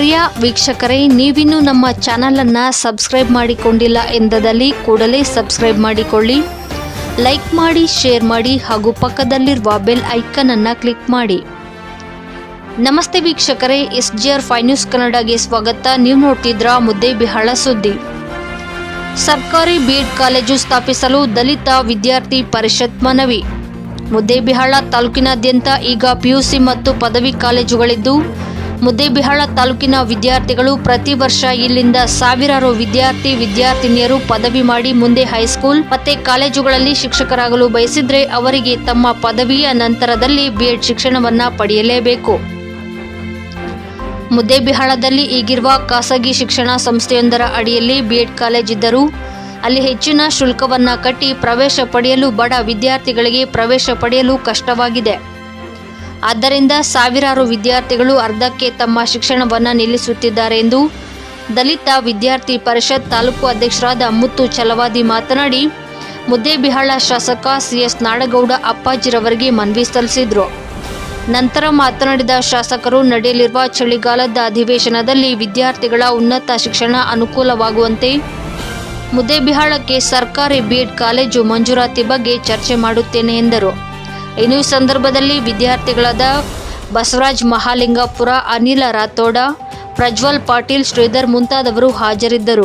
ಪ್ರಿಯ ವೀಕ್ಷಕರೇ, ನೀವಿನ್ನೂ ನಮ್ಮ ಚಾನಲನ್ನು ಸಬ್ಸ್ಕ್ರೈಬ್ ಮಾಡಿಕೊಂಡಿಲ್ಲ ಎಂದಲ್ಲಿ ಕೂಡಲೇ ಸಬ್ಸ್ಕ್ರೈಬ್ ಮಾಡಿಕೊಳ್ಳಿ, ಲೈಕ್ ಮಾಡಿ, ಶೇರ್ ಮಾಡಿ ಹಾಗೂ ಪಕ್ಕದಲ್ಲಿರುವ ಬೆಲ್ ಐಕನ್ ಅನ್ನು ಕ್ಲಿಕ್ ಮಾಡಿ. ನಮಸ್ತೆ ವೀಕ್ಷಕರೇ, SGR 5 ನ್ಯೂಸ್ ಕನ್ನಡಗೆ ಸ್ವಾಗತ. ನೀವು ನೋಡ್ತಿದ್ರ ಮುದ್ದೇಬಿಹಾಳ ಸುದ್ದಿ. ಸರ್ಕಾರಿ BEd ಕಾಲೇಜು ಸ್ಥಾಪಿಸಲು ದಲಿತ ವಿದ್ಯಾರ್ಥಿ ಪರಿಷತ್ ಮನವಿ. ಮುದ್ದೇಬಿಹಾಳ ತಾಲೂಕಿನಾದ್ಯಂತ ಈಗ PUC ಮತ್ತು ಪದವಿ ಕಾಲೇಜುಗಳಿದ್ದು, ಮುದ್ದೇಬಿಹಾಳ ತಾಲೂಕಿನ ವಿದ್ಯಾರ್ಥಿಗಳು ಪ್ರತಿ ವರ್ಷ ಇಲ್ಲಿಂದ ಸಾವಿರಾರು ವಿದ್ಯಾರ್ಥಿನಿಯರು ಪದವಿ ಮಾಡಿ ಮುಂದೆ ಹೈಸ್ಕೂಲ್ ಮತ್ತೆ ಕಾಲೇಜುಗಳಲ್ಲಿ ಶಿಕ್ಷಕರಾಗಲು ಬಯಸಿದ್ರೆ ಅವರಿಗೆ ತಮ್ಮ ಪದವಿಯ ನಂತರದಲ್ಲಿ BEd ಶಿಕ್ಷಣವನ್ನ ಪಡೆಯಲೇಬೇಕು. ಮುದ್ದೇಬಿಹಾಳದಲ್ಲಿ ಈಗಿರುವ ಖಾಸಗಿ ಶಿಕ್ಷಣ ಸಂಸ್ಥೆಯೊಂದರ ಅಡಿಯಲ್ಲಿ BEd ಕಾಲೇಜ್ ಇದ್ದರೂ ಅಲ್ಲಿ ಹೆಚ್ಚಿನ ಶುಲ್ಕವನ್ನ ಕಟ್ಟಿ ಪ್ರವೇಶ ಪಡೆಯಲು ಬಡ ವಿದ್ಯಾರ್ಥಿಗಳಿಗೆ ಪ್ರವೇಶ ಪಡೆಯಲು ಕಷ್ಟವಾಗಿದೆ. ಆದ್ದರಿಂದ ಸಾವಿರಾರು ವಿದ್ಯಾರ್ಥಿಗಳು ಅರ್ಧಕ್ಕೆ ತಮ್ಮ ಶಿಕ್ಷಣವನ್ನು ನಿಲ್ಲಿಸುತ್ತಿದ್ದಾರೆ ಎಂದು ದಲಿತ ವಿದ್ಯಾರ್ಥಿ ಪರಿಷತ್ ತಾಲೂಕು ಅಧ್ಯಕ್ಷರಾದ ಮುತ್ತು ಛಲವಾದಿ ಮಾತನಾಡಿ, ಮುದ್ದೇಬಿಹಾಳ ಶಾಸಕ CS ನಾಡಗೌಡ ಅಪ್ಪಾಜಿರವರಿಗೆ ಮನವಿ ಸಲ್ಲಿಸಿದರು. ನಂತರ ಮಾತನಾಡಿದ ಶಾಸಕರು, ನಡೆಯಲಿರುವ ಚಳಿಗಾಲದ ಅಧಿವೇಶನದಲ್ಲಿ ವಿದ್ಯಾರ್ಥಿಗಳ ಉನ್ನತ ಶಿಕ್ಷಣ ಅನುಕೂಲವಾಗುವಂತೆ ಮುದ್ದೇಬಿಹಾಳಕ್ಕೆ ಸರ್ಕಾರಿ BEd ಕಾಲೇಜು ಮಂಜೂರಾತಿ ಬಗ್ಗೆ ಚರ್ಚೆ ಮಾಡುತ್ತೇನೆ ಎಂದರು. ಇನ್ನು ಈ ಸಂದರ್ಭದಲ್ಲಿ ವಿದ್ಯಾರ್ಥಿಗಳಾದ ಬಸವರಾಜ್ ಮಹಾಲಿಂಗಪುರ, ಅನಿಲ ರಾಥೋಡ, ಪ್ರಜ್ವಲ್ ಪಾಟೀಲ್, ಶ್ರೀಧರ್ ಮುಂತಾದವರು ಹಾಜರಿದ್ದರು.